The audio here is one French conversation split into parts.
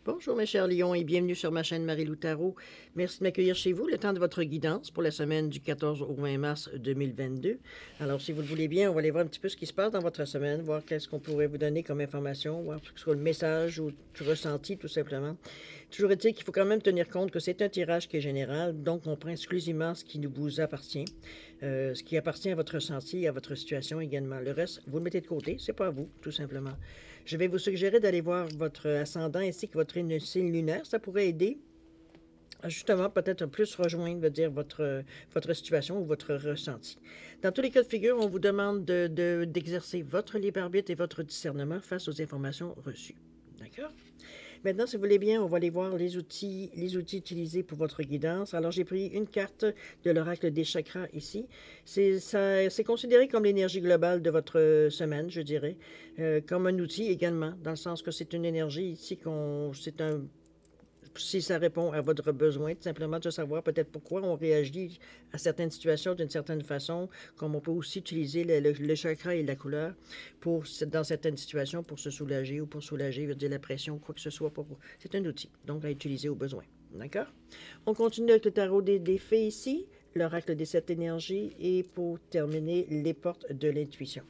Bonjour mes chers lions et bienvenue sur ma chaîne Marie-Lou Tarot. Merci de m'accueillir chez vous, le temps de votre guidance pour la semaine du 14 au 20 mars 2022. Alors si vous le voulez bien, on va aller voir un petit peu ce qui se passe dans votre semaine, voir qu'est-ce qu'on pourrait vous donner comme information, voir ce que soit le message ou le ressenti tout simplement. Toujours est-il qu'il faut quand même tenir compte que c'est un tirage qui est général, donc on prend exclusivement ce qui vous appartient, ce qui appartient à votre ressenti et à votre situation également. Le reste, vous le mettez de côté, c'est pas à vous, tout simplement. Je vais vous suggérer d'aller voir votre ascendant ainsi que votre signe lunaire. Ça pourrait aider à justement peut-être plus rejoindre, veut dire, votre situation ou votre ressenti. Dans tous les cas de figure, on vous demande d'exercer votre libre arbitre et votre discernement face aux informations reçues. D'accord? Maintenant, si vous voulez bien, on va aller voir les outils utilisés pour votre guidance. Alors, j'ai pris une carte de l'oracle des chakras ici. C'est considéré comme l'énergie globale de votre semaine, je dirais, comme un outil également, dans le sens que c'est une énergie ici, si ça répond à votre besoin, tout simplement de savoir peut-être pourquoi on réagit à certaines situations d'une certaine façon, comme on peut aussi utiliser le chakra et la couleur dans certaines situations pour se soulager ou pour soulager, veut dire la pression, quoi que ce soit. C'est un outil, donc à utiliser au besoin. D'accord? On continue avec le tarot des fées ici, l'oracle des 7 énergies et pour terminer, les portes de l'intuition.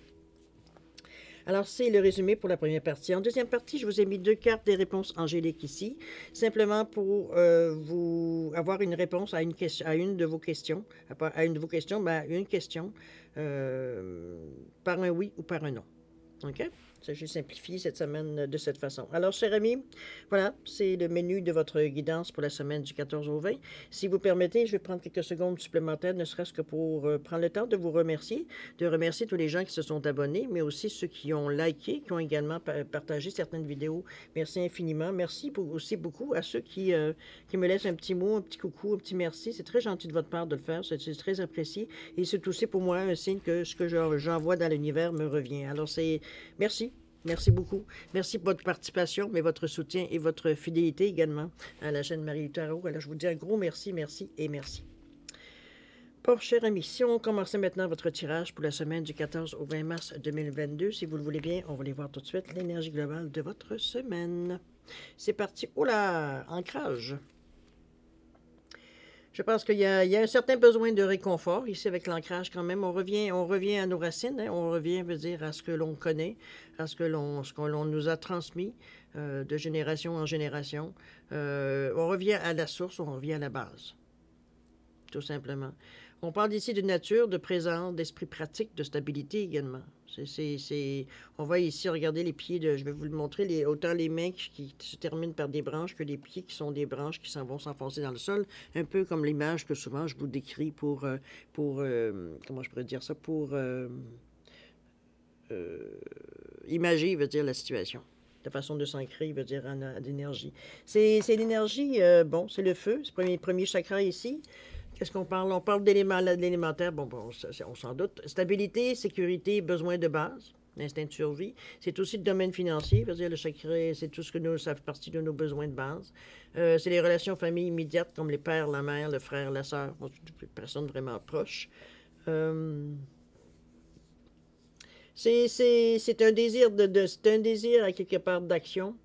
Alors, c'est le résumé pour la première partie. En deuxième partie, je vous ai mis 2 cartes des réponses angéliques ici, simplement pour vous avoir une réponse à une de vos questions, à une de vos questions, ben, une question par un oui ou par un non. OK? J'ai simplifié cette semaine de cette façon. Alors, cher ami, voilà, c'est le menu de votre guidance pour la semaine du 14 au 20. Si vous permettez, je vais prendre quelques secondes supplémentaires, ne serait-ce que pour prendre le temps de vous remercier, de remercier tous les gens qui se sont abonnés, mais aussi ceux qui ont liké, qui ont également partagé certaines vidéos. Merci infiniment. Merci aussi beaucoup à ceux qui me laissent un petit mot, un petit coucou, un petit merci. C'est très gentil de votre part de le faire. C'est très apprécié. Et c'est aussi pour moi un signe que ce que j'envoie dans l'univers me revient. Alors, merci. Merci beaucoup. Merci pour votre participation, mais votre soutien et votre fidélité également à la chaîne Marie-Lou Tarot. Alors, je vous dis un gros merci, merci et merci. Bon, cher ami, si on commençait maintenant votre tirage pour la semaine du 14 au 20 mars 2022, si vous le voulez bien, on va aller voir tout de suite l'énergie globale de votre semaine. C'est parti. Oh là, ancrage. Je pense qu'il y a un certain besoin de réconfort ici avec l'ancrage quand même. On revient à nos racines, hein. On revient, veut dire, à ce que l'on connaît, à ce que l'on nous a transmis de génération en génération. On revient à la source, on revient à la base, tout simplement. On parle ici de nature, de présence, d'esprit pratique, de stabilité également. On va ici regarder les pieds, je vais vous le montrer, autant les mains qui se terminent par des branches que les pieds qui sont des branches qui vont s'enfoncer dans le sol, un peu comme l'image que souvent je vous décris pour comment je pourrais dire ça, pour imager, veut dire, la situation. La façon de s'ancrer, veut dire, d'énergie. C'est l'énergie, bon, c'est le feu, c'est le premier chakra ici. Qu'est-ce qu'on parle? On parle d'élémentaire, bon, on s'en doute. Stabilité, sécurité, besoin de base, l'instinct de survie. C'est aussi le domaine financier, veut dire le chakra, c'est tout ce que ça fait partie de nos besoins de base. C'est les relations famille immédiates comme les pères, la mère, le frère, la sœur, personnes vraiment proches. C'est un désir c'est un désir à quelque part d'action.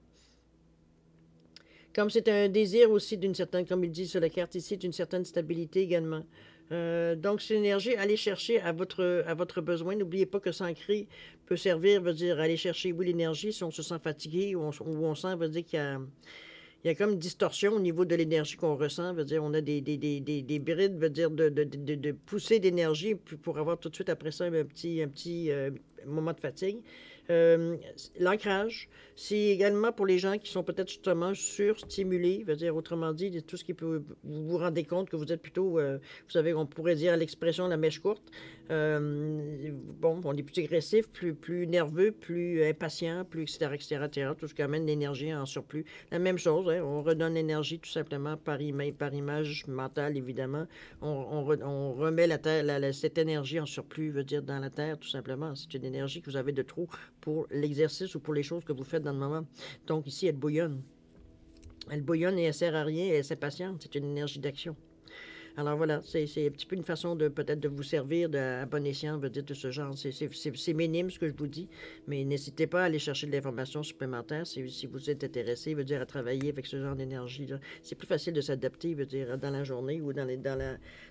Comme c'est un désir aussi d'une certaine, comme il dit sur la carte ici, d'une certaine stabilité également. Donc, c'est l'énergie, allez chercher à votre besoin. N'oubliez pas que s'ancrer peut servir, veut dire aller chercher, oui, l'énergie si on se sent fatigué ou on sent, veut dire qu'il y a comme une distorsion au niveau de l'énergie qu'on ressent. Veut dire, on a des brides, veut dire, de poussée d'énergie pour avoir tout de suite après ça un petit moment de fatigue. L'ancrage, c'est également pour les gens qui sont peut-être justement surstimulés, veut dire autrement dit, tout ce qui peut vous vous rendez compte que vous êtes plutôt, vous savez, on pourrait dire l'expression la mèche courte. Bon, on est plus agressif, plus nerveux, plus impatient, plus etc., tout ce qui amène l'énergie en surplus. La même chose, hein, on redonne l'énergie tout simplement par image mentale, évidemment. On remet cette énergie en surplus, veut dire dans la terre, tout simplement. C'est une énergie que vous avez de trop pour l'exercice ou pour les choses que vous faites dans le moment. Donc ici, elle bouillonne. Elle bouillonne et elle sert à rien, elle s'impatiente. C'est une énergie d'action. Alors voilà, c'est un petit peu une façon de peut-être de vous servir à bon escient, veut dire de ce genre. C'est minime ce que je vous dis, mais n'hésitez pas à aller chercher de l'information supplémentaire si vous êtes intéressé, veut dire à travailler avec ce genre d'énergie-là. C'est plus facile de s'adapter, veut dire, dans la journée ou dans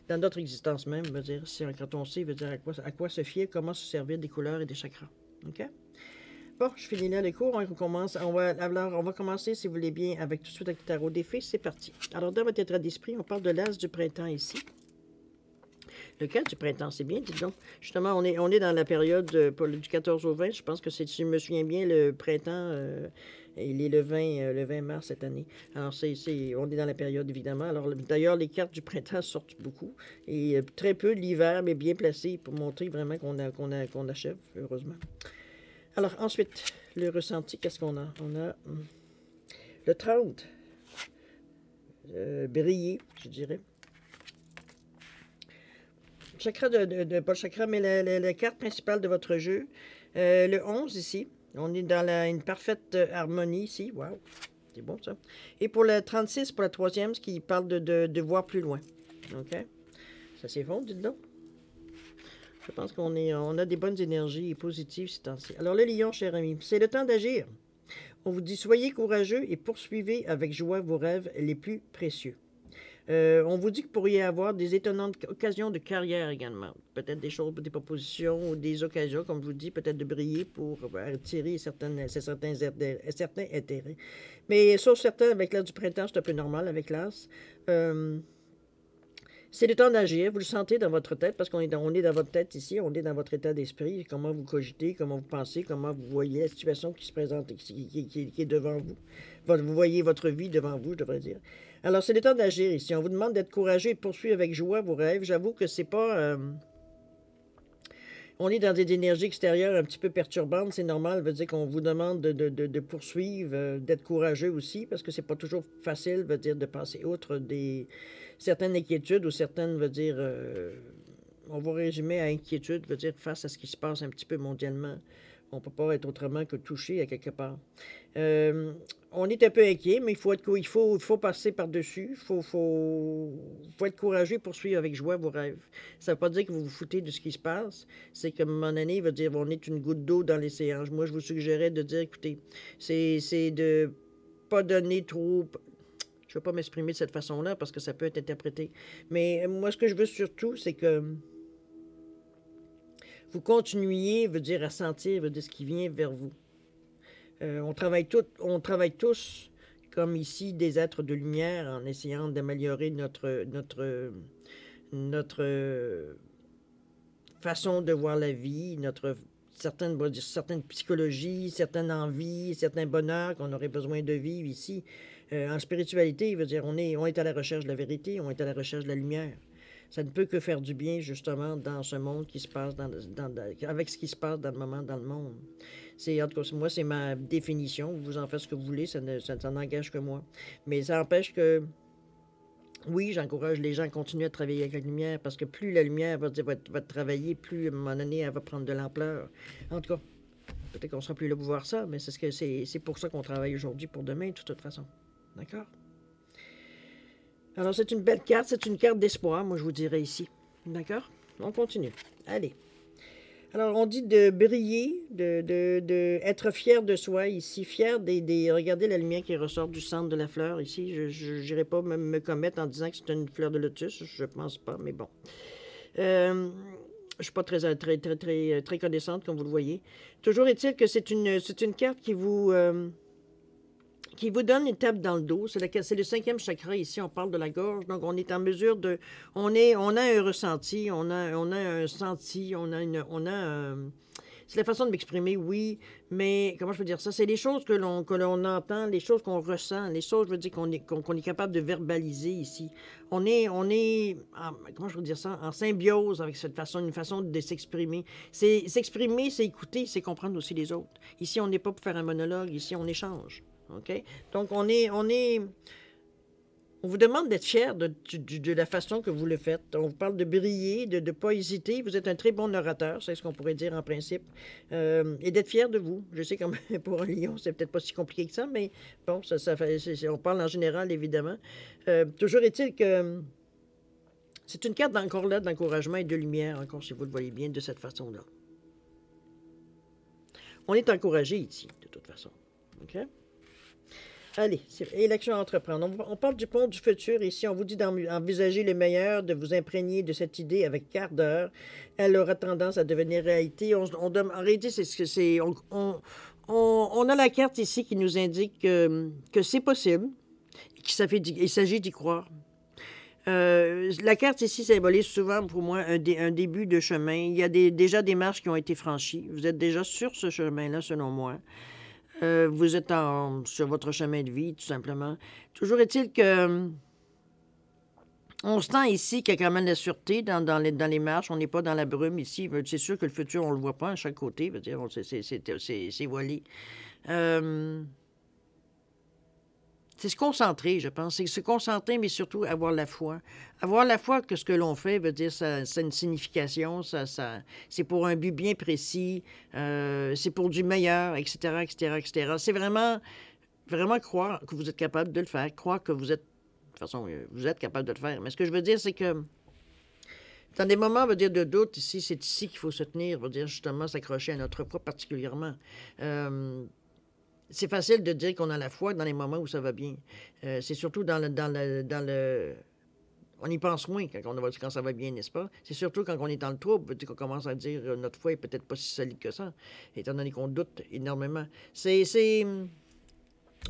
notre existence même, veut dire, quand on sait, veut dire à quoi se fier, comment se servir des couleurs et des chakras. OK? Bon, je finis là les cours. On va commencer, si vous voulez bien, tout de suite avec le tarot des fées. C'est parti. Alors, dans votre état d'esprit, on parle de l'as du printemps ici. Le 4 du printemps, c'est bien, dites donc. Justement, on est dans la période du 14 au 20. Je pense que si je me souviens bien, le printemps, il est le 20 mars cette année. Alors, on est dans la période, évidemment. Alors, d'ailleurs, les cartes du printemps sortent beaucoup. Et très peu de l'hiver, mais bien placées pour montrer vraiment qu'on achève, heureusement. Alors, ensuite, le ressenti, qu'est-ce qu'on a? On a le 30, briller, je dirais. Chakra pas le chakra, mais la carte principale de votre jeu. Le 11 ici, on est dans une parfaite harmonie ici. Wow, c'est bon ça. Et pour le 36, pour la troisième, ce qui parle de voir plus loin. OK? Ça c'est bon, dites donc. Je pense qu'on a des bonnes énergies positives ces temps-ci. Alors, le lion, cher ami, c'est le temps d'agir. On vous dit, soyez courageux et poursuivez avec joie vos rêves les plus précieux. On vous dit que vous pourriez avoir des étonnantes occasions de carrière également. Peut-être des choses, des propositions ou des occasions, comme je vous dis, peut-être de briller pour attirer certains intérêts. Mais sauf certains, avec l'as du printemps, c'est un peu normal avec l'as. C'est le temps d'agir, vous le sentez dans votre tête, parce qu'on est dans votre tête ici, on est dans votre état d'esprit, comment vous cogitez, comment vous pensez, comment vous voyez la situation qui se présente, qui est devant vous. Vous voyez votre vie devant vous, je devrais dire. Alors, c'est le temps d'agir ici. On vous demande d'être courageux et de poursuivre avec joie vos rêves. J'avoue que c'est pas... on est dans des énergies extérieures un petit peu perturbantes, c'est normal, veut dire qu'on vous demande de poursuivre, d'être courageux aussi, parce que c'est pas toujours facile, veut dire, de passer outre certaines inquiétudes ou certaines, veut dire, on va résumer à inquiétude, veut dire face à ce qui se passe un petit peu mondialement. On ne peut pas être autrement que touché à quelque part. On est un peu inquiet, mais il faut passer par-dessus. Il faut être courageux et poursuivre avec joie vos rêves. Ça ne veut pas dire que vous vous foutez de ce qui se passe. C'est qu'à un moment donné, il veut dire on est une goutte d'eau dans l'océan. Moi, je vous suggérais de dire, écoutez, c'est de pas donner trop... Je ne veux pas m'exprimer de cette façon-là parce que ça peut être interprété. Mais moi, ce que je veux surtout, c'est que vous continuiez, veut dire à sentir, veut dire ce qui vient vers vous. On travaille tous, comme ici, des êtres de lumière en essayant d'améliorer notre façon de voir la vie, certaines psychologies, certaines envies, certains bonheurs qu'on aurait besoin de vivre ici. En spiritualité, il veut dire on est à la recherche de la vérité, on est à la recherche de la lumière. Ça ne peut que faire du bien, justement, dans ce monde qui se passe, avec ce qui se passe dans le moment dans le monde. En tout cas, moi, c'est ma définition. Vous en faites ce que vous voulez, ça n'engage que moi. Mais ça empêche que, oui, j'encourage les gens à continuer à travailler avec la lumière, parce que plus la lumière va travailler, plus, à un moment donné, elle va prendre de l'ampleur. En tout cas, peut-être qu'on ne sera plus là pour voir ça, mais c'est pour ça qu'on travaille aujourd'hui pour demain, de toute façon. D'accord? Alors, c'est une belle carte, c'est une carte d'espoir, moi, je vous dirais ici. D'accord? On continue. Allez. Alors, on dit de briller, être fier de soi ici, fier regardez la lumière qui ressort du centre de la fleur ici. Je n'irai pas me commettre en disant que c'est une fleur de lotus, je pense pas, mais bon. Je ne suis pas très connaissante, comme vous le voyez. Toujours est-il que c'est une carte qui vous donne une tape dans le dos. C'est le 5e chakra ici, on parle de la gorge. Donc, on est en mesure de... On a un ressenti, on a un senti, c'est la façon de m'exprimer, oui, mais comment je peux dire ça? C'est les choses que l'on entend, les choses qu'on ressent, les choses, je veux dire, qu'on est capable de verbaliser ici. On est comment je peux dire ça? En symbiose avec une façon de s'exprimer. S'exprimer, c'est écouter, c'est comprendre aussi les autres. Ici, on n'est pas pour faire un monologue, ici, on échange. OK? Donc, on vous demande d'être fier de la façon que vous le faites. On vous parle de briller, de ne pas hésiter. Vous êtes un très bon orateur, c'est ce qu'on pourrait dire en principe. Et d'être fier de vous. Je sais que pour un lion, c'est peut-être pas si compliqué que ça, mais bon, on parle en général, évidemment. Toujours est-il que C'est une carte encore là d'encouragement et de lumière, encore si vous le voyez bien, de cette façon-là. On est encouragé ici, de toute façon. OK? Allez, élection à entreprendre. On parle du pont du futur ici. On vous dit d'envisager le meilleur, de vous imprégner de cette idée avec quart d'heure. Elle aura tendance à devenir réalité. En réalité, on a la carte ici qui nous indique que c'est possible, qu'il s'agit d'y croire. La carte ici symbolise souvent pour moi un début de chemin. Il y a déjà des marches qui ont été franchies. Vous êtes déjà sur ce chemin-là, selon moi. Vous êtes sur votre chemin de vie, tout simplement. Toujours est-il que on sent ici qu'il y a quand même la sûreté dans les marches. On n'est pas dans la brume ici. C'est sûr que le futur, on ne le voit pas à chaque côté. C'est voilé. C'est se concentrer, je pense. C'est se concentrer, mais surtout avoir la foi. Avoir la foi que ce que l'on fait veut dire ça a une signification, c'est pour un but bien précis, c'est pour du meilleur, etc., etc., etc. C'est vraiment, vraiment croire que vous êtes capable de le faire, croire que vous êtes, de toute façon, vous êtes capable de le faire. Mais ce que je veux dire, c'est que dans des moments, veut dire, de doute, ici, c'est ici qu'il faut se tenir, veut dire justement s'accrocher à notre foi particulièrement. C'est facile de dire qu'on a la foi dans les moments où ça va bien. C'est surtout dans le... On y pense moins quand ça va bien, n'est-ce pas? C'est surtout quand on est dans le trouble, qu'on commence à dire notre foi est peut-être pas si solide que ça, étant donné qu'on doute énormément. C'est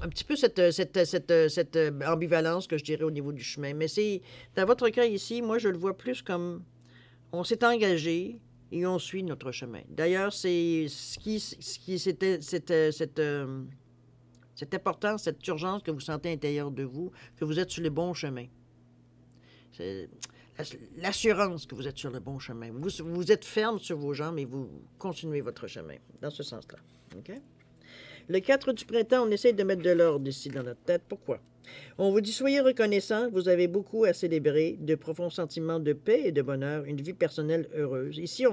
un petit peu cette ambivalence que je dirais au niveau du chemin. Mais c'est dans votre cas ici, moi, je le vois plus comme on s'est engagé et on suit notre chemin. D'ailleurs, c'est cette importance, cette urgence que vous sentez à l'intérieur de vous, que vous êtes sur le bon chemin. C'est l'assurance que vous êtes sur le bon chemin. Vous êtes ferme sur vos jambes et vous continuez votre chemin, dans ce sens-là. OK? Le 4 du printemps, on essaie de mettre de l'ordre ici dans notre tête. Pourquoi? On vous dit, soyez reconnaissants, vous avez beaucoup à célébrer, de profonds sentiments de paix et de bonheur, une vie personnelle heureuse. Ici,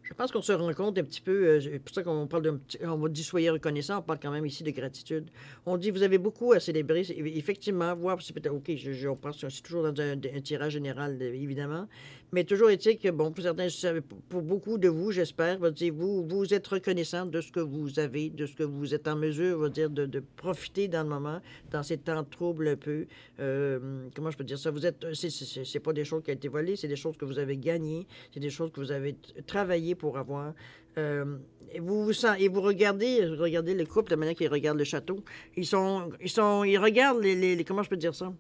je pense qu'on se rend compte un petit peu, c'est pour ça qu'on parle on dit soyez reconnaissants, on parle quand même ici de gratitude. On dit vous avez beaucoup à célébrer, effectivement, voir, c'est peut-être, OK, on pense, c'est toujours dans un tirage général, évidemment, mais toujours est-il que, bon, pour beaucoup de vous, j'espère, vous êtes reconnaissants de ce que vous avez, de ce que vous êtes en mesure, de profiter dans le moment, dans ces temps troubles un peu. Comment je peux dire ça? C'est pas des choses qui ont été volées, c'est des choses que vous avez gagnées, c'est des choses que vous avez travaillé pour avoir. Et vous regardez le couple, la manière qu'ils regardent le château. Ils regardent comment je peux dire ça?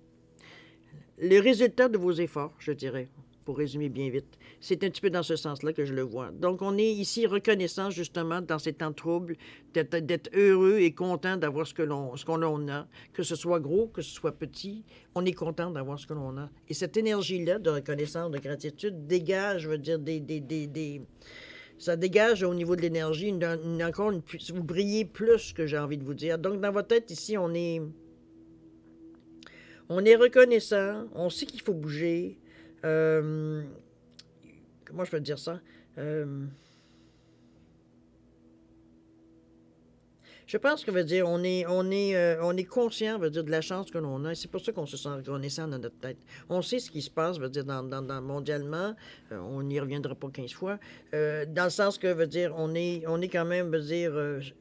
Le résultat de vos efforts, je dirais, pour résumer bien vite. C'est un petit peu dans ce sens-là que je le vois. Donc, on est ici reconnaissant, justement, dans ces temps troubles, d'être heureux et content d'avoir ce qu'on a, que ce soit gros, que ce soit petit. On est content d'avoir ce que l'on a. Et cette énergie-là de reconnaissance, de gratitude, dégage, je veux dire, ça dégage au niveau de l'énergie, vous brillez plus que j'ai envie de vous dire. Donc, dans votre tête, ici, on est reconnaissant, on sait qu'il faut bouger. Comment je peux dire ça? Je pense que veut dire on est conscient, veut dire, de la chance que l'on a. Et c'est pour ça qu'on se sent reconnaissant dans notre tête. On sait ce qui se passe, veut dire, mondialement. On n'y reviendra pas 15 fois. Dans le sens que, veut dire, on est quand même, veut dire,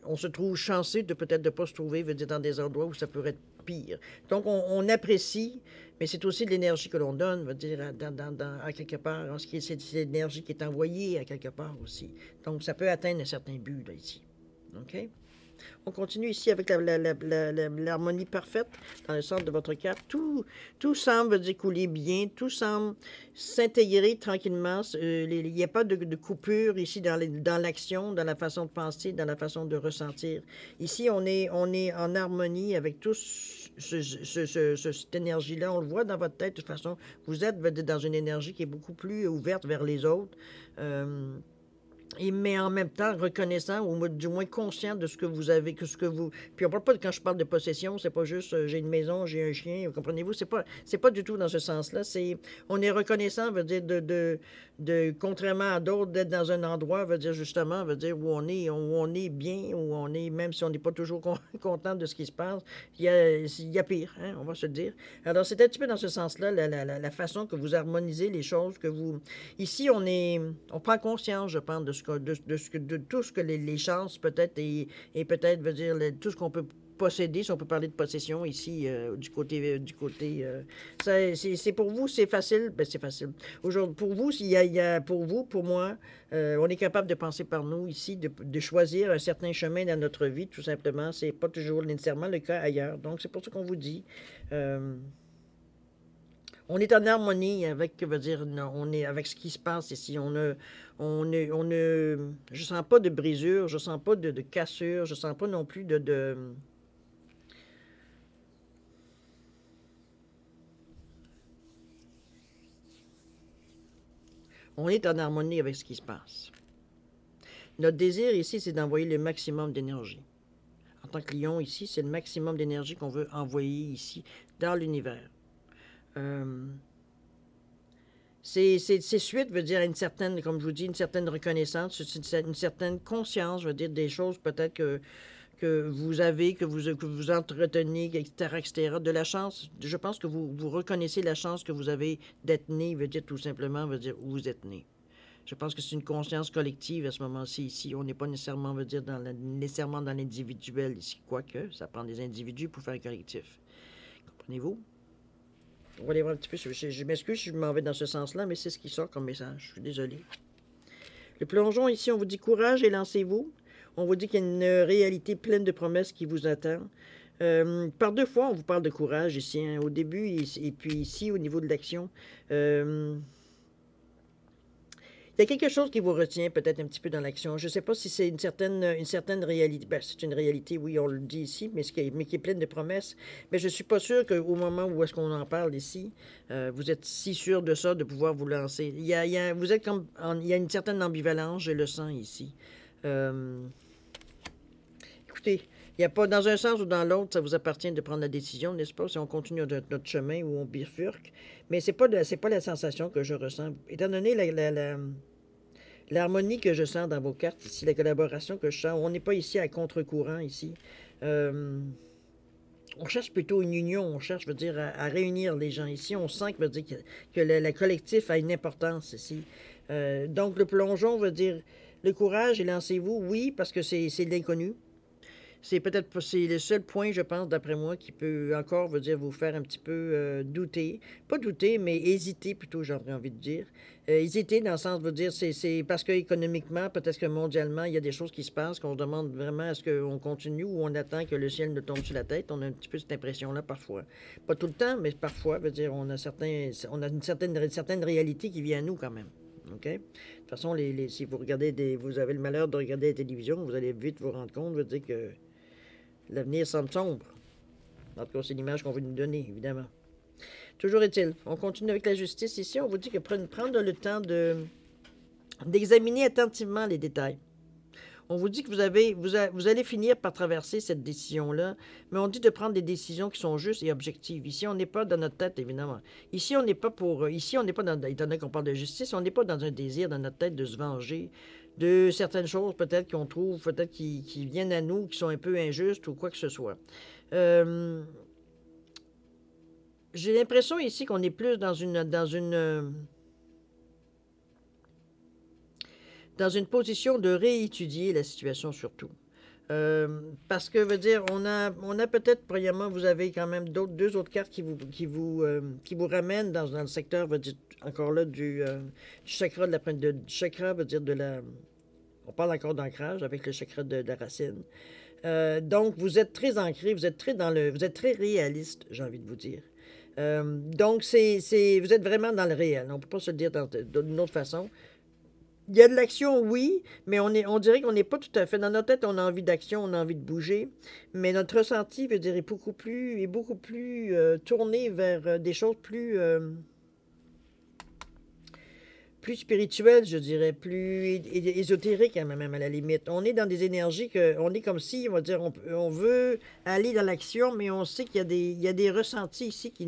on se trouve chanceux de peut-être de pas se trouver, veut dire, dans des endroits où ça pourrait être pire. Donc, on apprécie, mais c'est aussi de l'énergie que l'on donne, veut dire, à quelque part. C'est l'énergie qui est envoyée à quelque part aussi. Donc, ça peut atteindre un certain but, là, ici. OK? On continue ici avec l'harmonie parfaite dans le centre de votre carte. Tout semble découler bien, tout semble s'intégrer tranquillement. Il n'y a pas de coupure ici dans l'action, dans la façon de penser, dans la façon de ressentir. Ici, on est en harmonie avec tout cette énergie-là. On le voit dans votre tête, de toute façon. Vous êtes dans une énergie qui est beaucoup plus ouverte vers les autres. mais en même temps reconnaissant, ou du moins conscient de ce que vous avez, que ce que vous... Puis on parle pas, quand je parle de possession, c'est pas juste j'ai une maison, j'ai un chien, comprenez-vous? C'est pas du tout dans ce sens-là. On est reconnaissant, veut dire, contrairement à d'autres, d'être dans un endroit, veut dire justement, veut dire où on est bien, où on est, même si on n'est pas toujours content de ce qui se passe, il y a pire, hein, on va se le dire. Alors c'est un petit peu dans ce sens-là, la façon que vous harmonisez les choses, que vous... Ici, on prend conscience, je pense, de tout ce que les chances peut-être et peut-être veut dire tout ce qu'on peut posséder, si on peut parler de possession ici c'est pour vous, c'est facile, ben c'est facile. Aujourd'hui, pour vous, pour vous, pour moi, on est capable de penser par nous ici, de choisir un certain chemin dans notre vie, tout simplement. C'est pas toujours nécessairement le cas ailleurs. Donc c'est pour ça qu'on vous dit. euh, on est en harmonie avec, veut dire, on est avec ce qui se passe ici. Je sens pas de brisure, je sens pas de cassure, je sens pas non plus on est en harmonie avec ce qui se passe. Notre désir ici, c'est d'envoyer le maximum d'énergie. En tant que lion ici, c'est le maximum d'énergie qu'on veut envoyer ici, dans l'univers. Euh, c'est suite, veut dire, une certaine, comme je vous dis, une certaine reconnaissance, une certaine conscience, je veux dire, des choses peut-être que vous avez, que vous entretenez, etc., etc., de la chance. Je pense que vous reconnaissez la chance que vous avez d'être né, veut dire tout simplement, veut dire où vous êtes né. Je pense que c'est une conscience collective à ce moment-ci ici. On n'est pas nécessairement, veut dire, nécessairement dans l'individuel ici, quoique ça prend des individus pour faire un collectif. Comprenez-vous? On va aller voir un petit peu. Je m'excuse si je m'en vais dans ce sens-là, mais c'est ce qui sort comme message. Je suis désolé. Le plongeon ici, on vous dit courage et lancez-vous. On vous dit qu'il y a une réalité pleine de promesses qui vous attend. Par deux fois, on vous parle de courage ici, hein, au début et puis ici au niveau de l'action. Il y a quelque chose qui vous retient peut-être un petit peu dans l'action. Je ne sais pas si c'est une certaine réalité. Ben, c'est une réalité, oui, on le dit ici, mais qui est pleine de promesses. Mais je ne suis pas sûr qu'au moment où est-ce qu'on en parle ici, vous êtes si sûr de ça, de pouvoir vous lancer. Vous êtes comme, il y a une certaine ambivalence, je le sens ici. Écoutez, il n'y a pas, dans un sens ou dans l'autre, ça vous appartient de prendre la décision, n'est-ce pas, si on continue notre chemin ou on bifurque. Mais c'est pas la sensation que je ressens. Étant donné l'harmonie que je sens dans vos cartes ici, la collaboration que je sens, on n'est pas ici à contre-courant ici. On cherche plutôt une union, on cherche, je veux dire, à réunir les gens ici. On sent veut dire, que le collectif a une importance ici. Donc, le plongeon veut dire le courage et lancez-vous, oui, parce que c'est de l'inconnu. C'est peut-être c'est le seul point, je pense, d'après moi, qui peut encore, veut dire, vous faire un petit peu douter. Pas douter, mais hésiter plutôt, j'aurais envie de dire. Hésiter dans le sens, veut dire, c'est parce qu'économiquement, peut-être que mondialement, il y a des choses qui se passent qu'on se demande vraiment est-ce qu'on continue ou on attend que le ciel nous tombe sur la tête. On a un petit peu cette impression-là parfois. Pas tout le temps, mais parfois, veut dire, on a une certaine réalité qui vient à nous quand même. OK? De toute façon, si vous regardez vous avez le malheur de regarder la télévision, vous allez vite vous rendre compte, veut dire que l'avenir semble sombre. En tout cas, c'est l'image qu'on veut nous donner, évidemment. Toujours est-il, on continue avec la justice ici. On vous dit que prendre le temps d'examiner attentivement les détails. On vous dit que vous allez finir par traverser cette décision-là, mais on dit de prendre des décisions qui sont justes et objectives. Ici, on n'est pas dans notre tête, évidemment. Ici, on n'est pas dans, étant donné qu'on parle de justice, on n'est pas dans un désir dans notre tête de se venger de certaines choses, peut-être qu'on trouve, peut-être qui viennent à nous, qui sont un peu injustes ou quoi que ce soit. J'ai l'impression ici qu'on est plus dans une position de réétudier la situation surtout. Parce que, veut dire, on a peut-être, premièrement, vous avez quand même deux autres cartes qui vous ramènent dans le secteur, veut dire, encore là, du chakra, du chakra, veut dire, on parle encore d'ancrage avec le chakra de la racine. Donc, vous êtes très ancré, vous êtes très réaliste, j'ai envie de vous dire. Donc, vous êtes vraiment dans le réel. On ne peut pas se le dire d'une autre façon. Il y a de l'action, oui, mais on dirait qu'on n'est pas tout à fait. Dans notre tête, on a envie d'action, on a envie de bouger, mais notre ressenti, veut dire, est beaucoup plus tourné vers des choses plus spirituel, je dirais, plus ésotérique, hein, même à la limite. On est dans des énergies on est comme si, on va dire, on veut aller dans l'action, mais on sait qu'il y a il y a des ressentis ici qui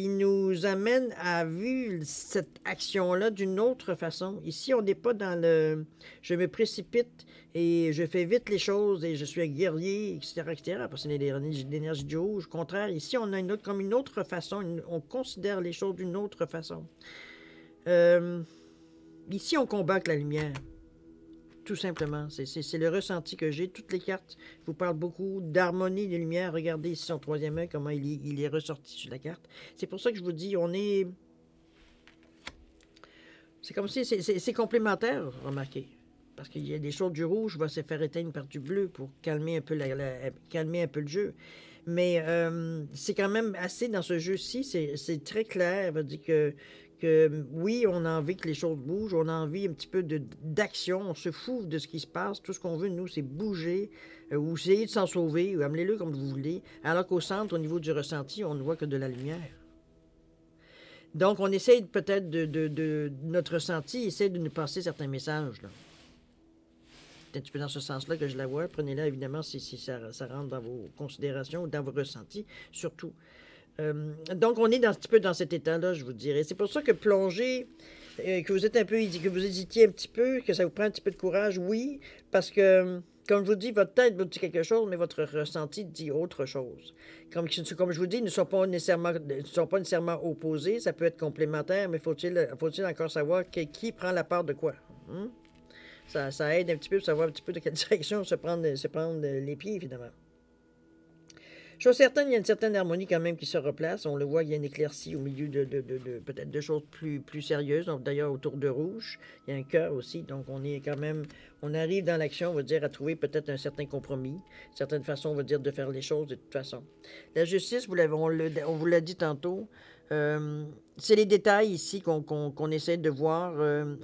nous amène à vivre cette action-là d'une autre façon. Ici, on n'est pas dans le je me précipite et je fais vite les choses et je suis un guerrier, etc., etc., parce que c'est l'énergie du rouge. Au contraire, ici, on a comme une autre façon, on considère les choses d'une autre façon. Ici, on combat avec la lumière. Tout simplement. C'est le ressenti que j'ai. Toutes les cartes vous parlent beaucoup d'harmonie de lumière. Regardez ici son troisième œil, comment il est ressorti sur la carte. C'est pour ça que je vous dis, on est... C'est comme si c'est complémentaire, remarquez. Parce qu'il y a des choses du rouge va se faire éteindre par du bleu pour calmer un peu, calmer un peu le jeu. Mais c'est quand même assez dans ce jeu-ci, c'est très clair. Va dire que oui, on a envie que les choses bougent, on a envie un petit peu d'action, on se fout de ce qui se passe. Tout ce qu'on veut, nous, c'est bouger ou essayer de s'en sauver, ou amenez-le comme vous voulez. Alors qu'au centre, au niveau du ressenti, on ne voit que de la lumière. Donc, on essaye peut-être notre ressenti, essaie de nous passer certains messages, là. C'est un petit peu dans ce sens-là que je la vois. Prenez-la, évidemment, si ça rentre dans vos considérations ou dans vos ressentis, surtout. Donc, on est un petit peu dans cet état-là, je vous dirais. C'est pour ça que plonger, que vous êtes un peu, que vous hésitiez un petit peu, que ça vous prend un petit peu de courage, oui, parce que, comme je vous dis, votre tête vous dit quelque chose, mais votre ressenti dit autre chose. Comme je vous dis, ils ne sont pas nécessairement opposés, ça peut être complémentaire, mais faut-il encore savoir qui prend la part de quoi? Ça aide un petit peu pour savoir un petit peu de quelle direction se prendre les pieds, évidemment. Chose certaine, il y a une certaine harmonie quand même qui se replace. On le voit, il y a une éclaircie au milieu peut-être de choses plus sérieuses. D'ailleurs, autour de rouge, il y a un cœur aussi. Donc, on arrive dans l'action, on va dire, à trouver peut-être un certain compromis. Une certaine façon, on va dire, de faire les choses de toute façon. La justice, on vous l'a dit tantôt, c'est les détails ici qu'on essaie de voir.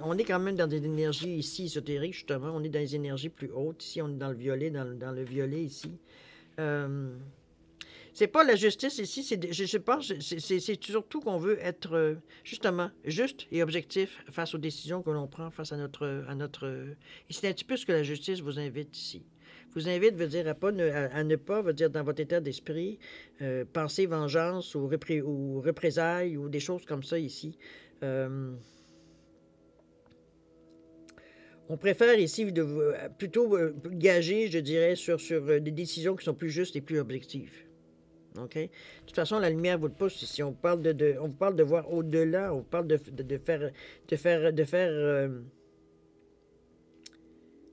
On est quand même dans des énergies ici ésotériques, justement. On est dans des énergies plus hautes. Ici, on est dans le violet, dans le violet ici. C'est pas la justice ici, je pense, c'est surtout qu'on veut être, justement, juste et objectif face aux décisions que l'on prend, face à notre... Et c'est un petit peu ce que la justice vous invite ici. Vous invite, veut dire, à ne pas, veut dire, dans votre état d'esprit, penser vengeance ou représailles ou des choses comme ça ici. On préfère ici plutôt gager, je dirais, sur des décisions qui sont plus justes et plus objectives. OK? De toute façon, la lumière vous le pousse. Si on parle on vous parle de voir au-delà, on vous parle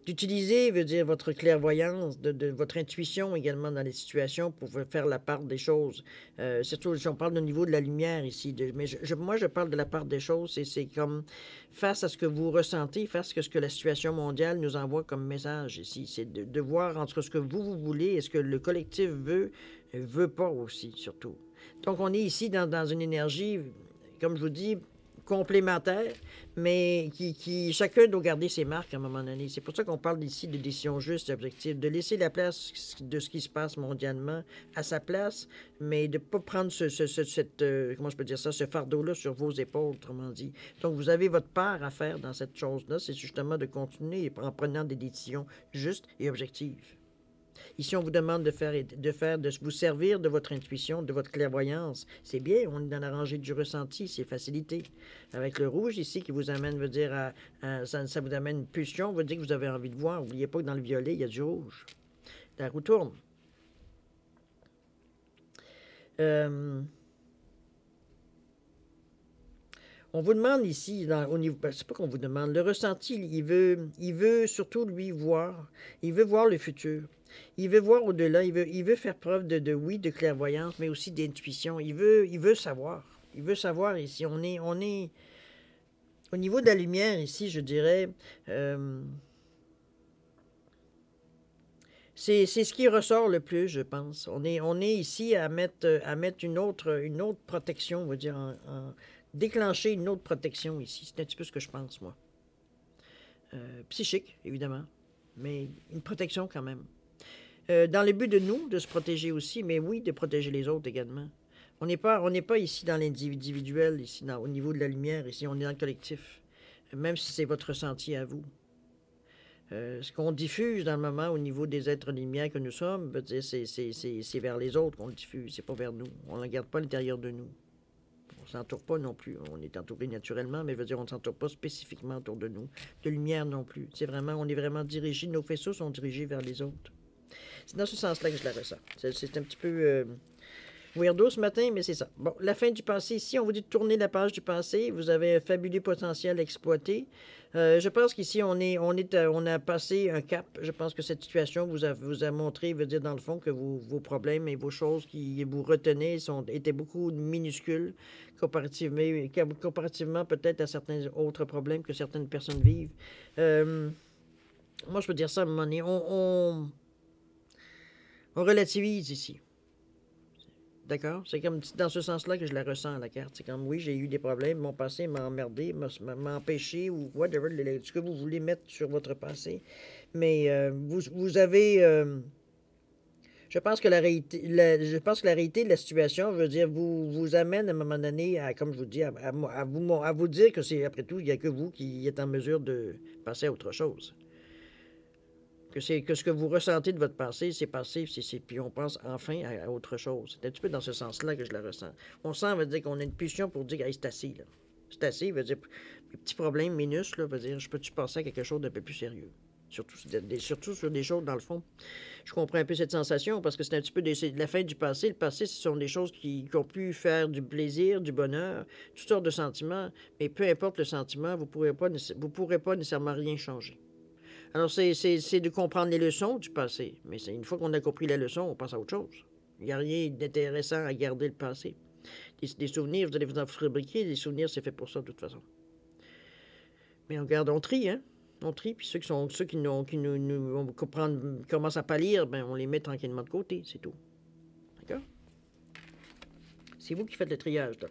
d'utiliser, veut dire, votre clairvoyance, de votre intuition également dans les situations pour faire la part des choses. Surtout, si on parle au niveau de la lumière ici, mais moi, je parle de la part des choses, c'est comme face à ce que vous ressentez, face à ce que la situation mondiale nous envoie comme message ici. C'est de voir entre ce que vous voulez et ce que le collectif veut pas aussi, surtout. Donc, on est ici dans une énergie, comme je vous dis, complémentaire, mais qui chacun doit garder ses marques à un moment donné. C'est pour ça qu'on parle ici de décision juste et objective, de laisser la place de ce qui se passe mondialement à sa place, mais de ne pas prendre comment je peux dire ça, ce fardeau-là sur vos épaules, autrement dit. Donc, vous avez votre part à faire dans cette chose-là, c'est justement de continuer en prenant des décisions justes et objectives. Ici, on vous demande de vous servir de votre intuition, de votre clairvoyance. C'est bien, on est dans la rangée du ressenti, c'est facilité. Avec le rouge ici qui vous amène, veut dire, ça vous amène une pulsion, veut dire que vous avez envie de voir. N'oubliez pas que dans le violet, il y a du rouge. La roue tourne. On vous demande ici, au niveau, c'est pas qu'on vous demande, le ressenti, il veut surtout lui voir, il veut voir le futur. Il veut voir au-delà, il veut faire preuve de clairvoyance, mais aussi d'intuition. Il veut savoir. Il veut savoir ici. On est au niveau de la lumière ici, je dirais, c'est ce qui ressort le plus, je pense. On est ici à mettre une autre protection, on va dire, déclencher une autre protection ici. C'est un petit peu ce que je pense, moi. Psychique, évidemment, mais une protection quand même. Dans le but de nous, de se protéger aussi, mais oui, de protéger les autres également. On n'est pas ici dans l'individuel, ici au niveau de la lumière, ici on est dans le collectif, même si c'est votre ressenti à vous. Ce qu'on diffuse dans le moment au niveau des êtres lumière que nous sommes, veut dire c'est vers les autres qu'on le diffuse, c'est pas vers nous. On ne le garde pas à l'intérieur de nous. On ne s'entoure pas non plus. On est entouré naturellement, mais veut dire on ne s'entoure pas spécifiquement autour de nous. De lumière non plus. C'est vraiment, on est vraiment dirigé, nos faisceaux sont dirigés vers les autres. C'est dans ce sens-là que je la ressens. C'est un petit peu weirdo ce matin, mais c'est ça. Bon, la fin du passé. Ici, on vous dit de tourner la page du passé. Vous avez un fabuleux potentiel à exploiter. Je pense qu'ici, on a passé un cap. Je pense que cette situation vous a montré, veut dire dans le fond, que vos problèmes et vos choses qui vous retenaient étaient beaucoup minuscules comparativement peut-être à certains autres problèmes que certaines personnes vivent. Moi, je peux dire ça à un moment donné. On relativise ici. D'accord? C'est comme dans ce sens-là que je la ressens, la carte. C'est comme, oui, j'ai eu des problèmes, mon passé m'a emmerdé, m'a empêché, ou whatever, ce que vous voulez mettre sur votre passé. Mais vous avez... je pense que la réalité de la situation, je veux dire, vous amène à un moment donné, comme je vous dis, à vous dire que c'est, après tout, il n'y a que vous qui êtes en mesure de passer à autre chose. Que ce que vous ressentez de votre passé, c'est passé, puis on pense enfin à autre chose. C'est un petit peu dans ce sens-là que je la ressens. On sent, veut dire qu'on a une pulsion pour dire, hey, c'est assez, là. C'est assez, veut dire, les petits problèmes minuscules, veut dire, je peux-tu passer à quelque chose d'un peu plus sérieux? Surtout sur des choses, dans le fond. Je comprends un peu cette sensation parce que c'est un petit peu de la fin du passé. Le passé, ce sont des choses qui ont pu faire du plaisir, du bonheur, toutes sortes de sentiments. Mais peu importe le sentiment, vous ne pourrez pas nécessairement rien changer. Alors, c'est de comprendre les leçons du passé. Mais une fois qu'on a compris la leçon, on passe à autre chose. Il n'y a rien d'intéressant à garder le passé. Des souvenirs, vous allez vous en fabriquer. Des souvenirs, c'est fait pour ça, de toute façon. Mais on garde, on trie, hein? On trie, puis ceux qui nous commencent à pâlir, ben, on les met tranquillement de côté, c'est tout. D'accord? C'est vous qui faites le triage, là.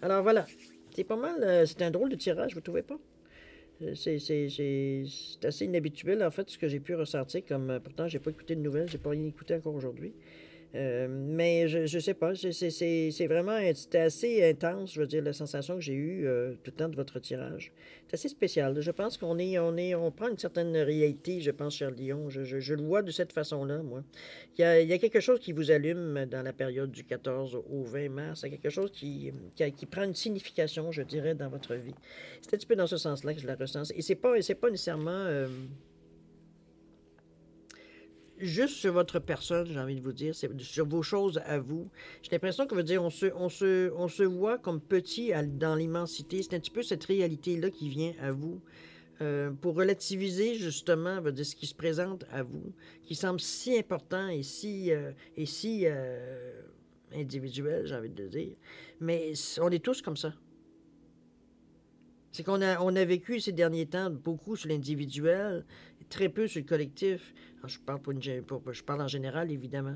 Alors, voilà. C'est pas mal. C'est un drôle de tirage, vous trouvez pas? C'est assez inhabituel, en fait, ce que j'ai pu ressentir. Pourtant, j'ai pas écouté de nouvelles, j'ai pas rien écouté encore aujourd'hui. Mais je sais pas, c'est vraiment, c'était assez intense, je veux dire, la sensation que j'ai eue tout le temps de votre tirage. C'est assez spécial. Je pense on prend une certaine réalité, je pense, cher Lyon. Je le vois de cette façon-là, moi. Il y a quelque chose qui vous allume dans la période du 14 au 20 mars. Il y a quelque chose qui prend une signification, je dirais, dans votre vie. C'est un petit peu dans ce sens-là que je la ressens. Et c'est pas nécessairement... juste sur votre personne, j'ai envie de vous dire, c'est sur vos choses à vous. J'ai l'impression que veut dire on se voit comme petit dans l'immensité. C'est un petit peu cette réalité-là qui vient à vous. Pour relativiser justement veut dire, ce qui se présente à vous, qui semble si important et si individuel, j'ai envie de le dire. Mais on est tous comme ça. C'est qu'on a vécu ces derniers temps beaucoup sur l'individuel, très peu sur le collectif. Alors, je parle en général, évidemment.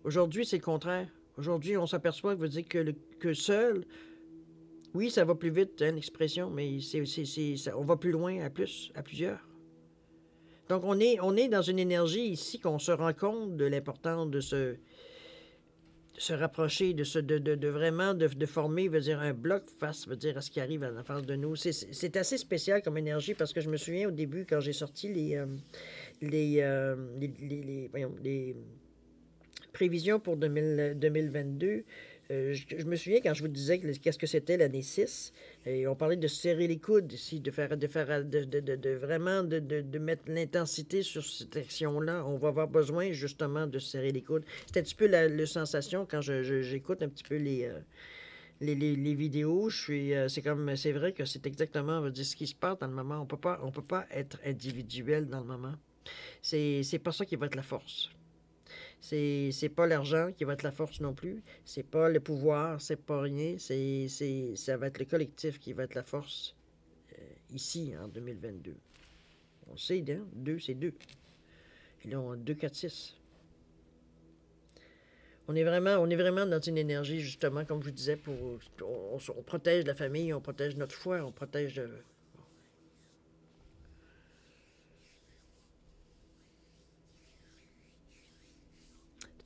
Aujourd'hui, c'est le contraire. Aujourd'hui, on s'aperçoit que veut dire que seul, oui, ça va plus vite, hein, l'expression, mais on va plus loin, à plusieurs. Donc, on est dans une énergie ici qu'on se rend compte de l'importance de se rapprocher, de vraiment de former, veut dire un bloc face, veut dire à ce qui arrive en face de nous. C'est assez spécial comme énergie parce que je me souviens au début quand j'ai sorti les prévisions pour 2022. Je me souviens quand je vous disais qu'est-ce que c'était l'année 6, et on parlait de serrer les coudes ici, de mettre l'intensité sur cette action-là. On va avoir besoin justement de serrer les coudes. C'est un petit peu la sensation quand j'écoute un petit peu les vidéos. C'est vrai que c'est exactement ce qui se passe dans le moment. On peut pas être individuel dans le moment. C'est pas ça qui va être la force. C'est pas l'argent qui va être la force non plus. C'est pas le pouvoir, c'est pas rien. Ça va être le collectif qui va être la force ici, en 2022. On sait, hein? 2, c'est 2. Et là, on a 2, 4, 6. On est vraiment dans une énergie, justement, comme je vous disais, on protège la famille, on protège notre foi, on protège...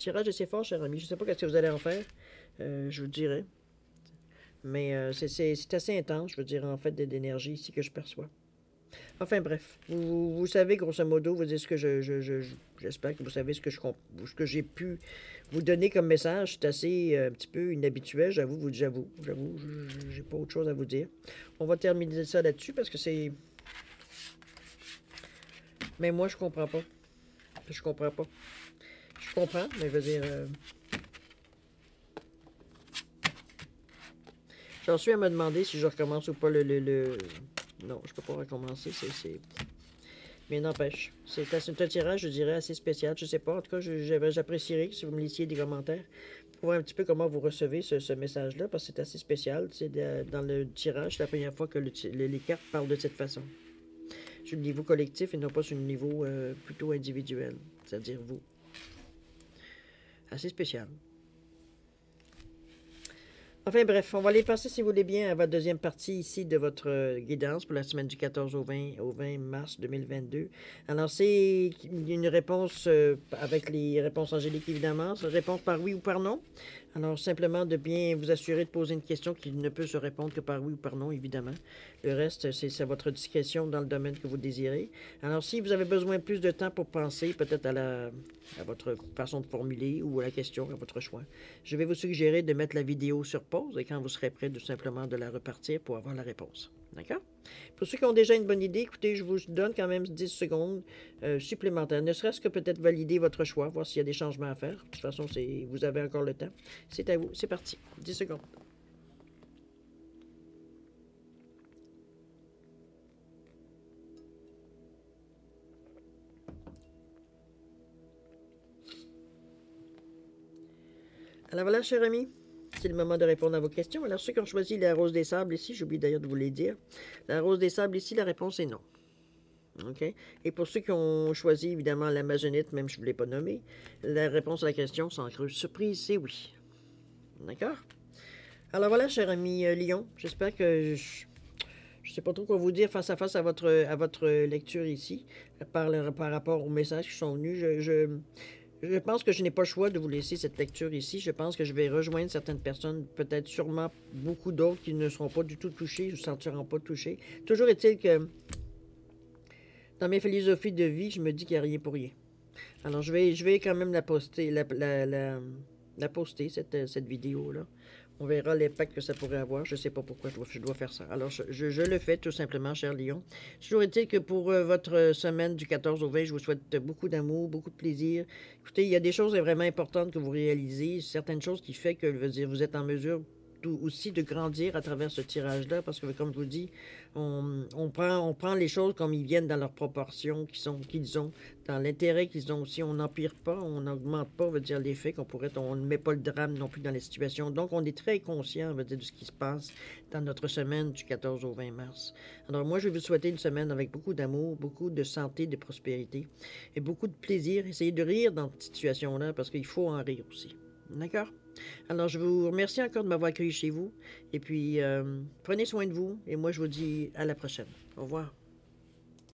tirage assez fort, cher ami. Je ne sais pas ce que vous allez en faire. Je vous dirai. Mais c'est assez intense, je veux dire, en fait, d'énergie ici que je perçois. Enfin bref, vous savez grosso modo, vous dites ce que j'espère que vous savez ce que j'ai pu vous donner comme message. C'est assez un petit peu inhabituel, j'avoue, j'ai pas autre chose à vous dire. On va terminer ça là-dessus parce que c'est... Mais moi, je comprends pas. Je comprends pas. Je comprends, mais je veux dire... J'en suis à me demander si je recommence ou pas Non, je peux pas recommencer, c'est... Mais n'empêche, c'est un tirage, je dirais, assez spécial. Je sais pas, en tout cas, j'apprécierais si vous me laissiez des commentaires pour voir un petit peu comment vous recevez ce message-là, parce que c'est assez spécial. Dans le tirage, c'est la première fois que les cartes parlent de cette façon. Sur le niveau collectif et non pas sur le niveau plutôt individuel, c'est-à-dire vous. Assez spécial. Enfin bref, on va aller passer, si vous voulez bien, à votre deuxième partie ici de votre guidance pour la semaine du 14 au 20 mars 2022. Alors, c'est une réponse avec les réponses angéliques, évidemment. Réponse par oui ou par non. Alors, simplement de bien vous assurer de poser une question qui ne peut se répondre que par oui ou par non, évidemment. Le reste, c'est à votre discrétion dans le domaine que vous désirez. Alors, si vous avez besoin de plus de temps pour penser, peut-être à votre façon de formuler ou à la question, à votre choix, je vais vous suggérer de mettre la vidéo sur pause et quand vous serez prêt, tout simplement de la repartir pour avoir la réponse. D'accord? Pour ceux qui ont déjà une bonne idée, écoutez, je vous donne quand même 10 secondes supplémentaires, ne serait-ce que peut-être valider votre choix, voir s'il y a des changements à faire. De toute façon, vous avez encore le temps. C'est à vous. C'est parti. 10 secondes. Alors voilà, cher ami, c'est le moment de répondre à vos questions. Alors, ceux qui ont choisi la rose des sables ici, j'oublie d'ailleurs de vous les dire. La rose des sables ici, la réponse est non. OK? Et pour ceux qui ont choisi, évidemment, l'amazonite, même si je ne l'ai pas nommé, la réponse à la question, sans creuse surprise, c'est oui. D'accord? Alors voilà, cher ami Lyon, j'espère que je ne sais pas trop quoi vous dire face à face à votre lecture ici, par rapport aux messages qui sont venus. Je pense que je n'ai pas le choix de vous laisser cette lecture ici. Je pense que je vais rejoindre certaines personnes, peut-être sûrement beaucoup d'autres qui ne seront pas du tout touchés, ne se sentiront pas touchés. Toujours est-il que dans mes philosophies de vie, je me dis qu'il n'y a rien pour rien. Alors, je vais quand même la poster, cette vidéo-là. On verra l'impact que ça pourrait avoir. Je ne sais pas pourquoi je dois faire ça. Alors, je le fais tout simplement, cher Lyon. Toujours est-il que pour votre semaine du 14 au 20, je vous souhaite beaucoup d'amour, beaucoup de plaisir. Écoutez, il y a des choses vraiment importantes que vous réalisez, certaines choses qui font que vous êtes en mesure aussi de grandir à travers ce tirage-là, parce que, comme je vous dis, on prend les choses comme ils viennent dans leurs proportions qu'ils ont, dans l'intérêt qu'ils ont aussi. On n'empire pas, on n'augmente pas, veut dire, l'effet on ne met pas le drame non plus dans les situations. Donc, on est très conscient, veut dire, de ce qui se passe dans notre semaine du 14 au 20 mars. Alors, moi, je vais vous souhaiter une semaine avec beaucoup d'amour, beaucoup de santé, de prospérité et beaucoup de plaisir. Essayez de rire dans cette situation-là, parce qu'il faut en rire aussi. D'accord? Alors, je vous remercie encore de m'avoir accueilli chez vous. Et puis, prenez soin de vous. Et moi, je vous dis à la prochaine. Au revoir.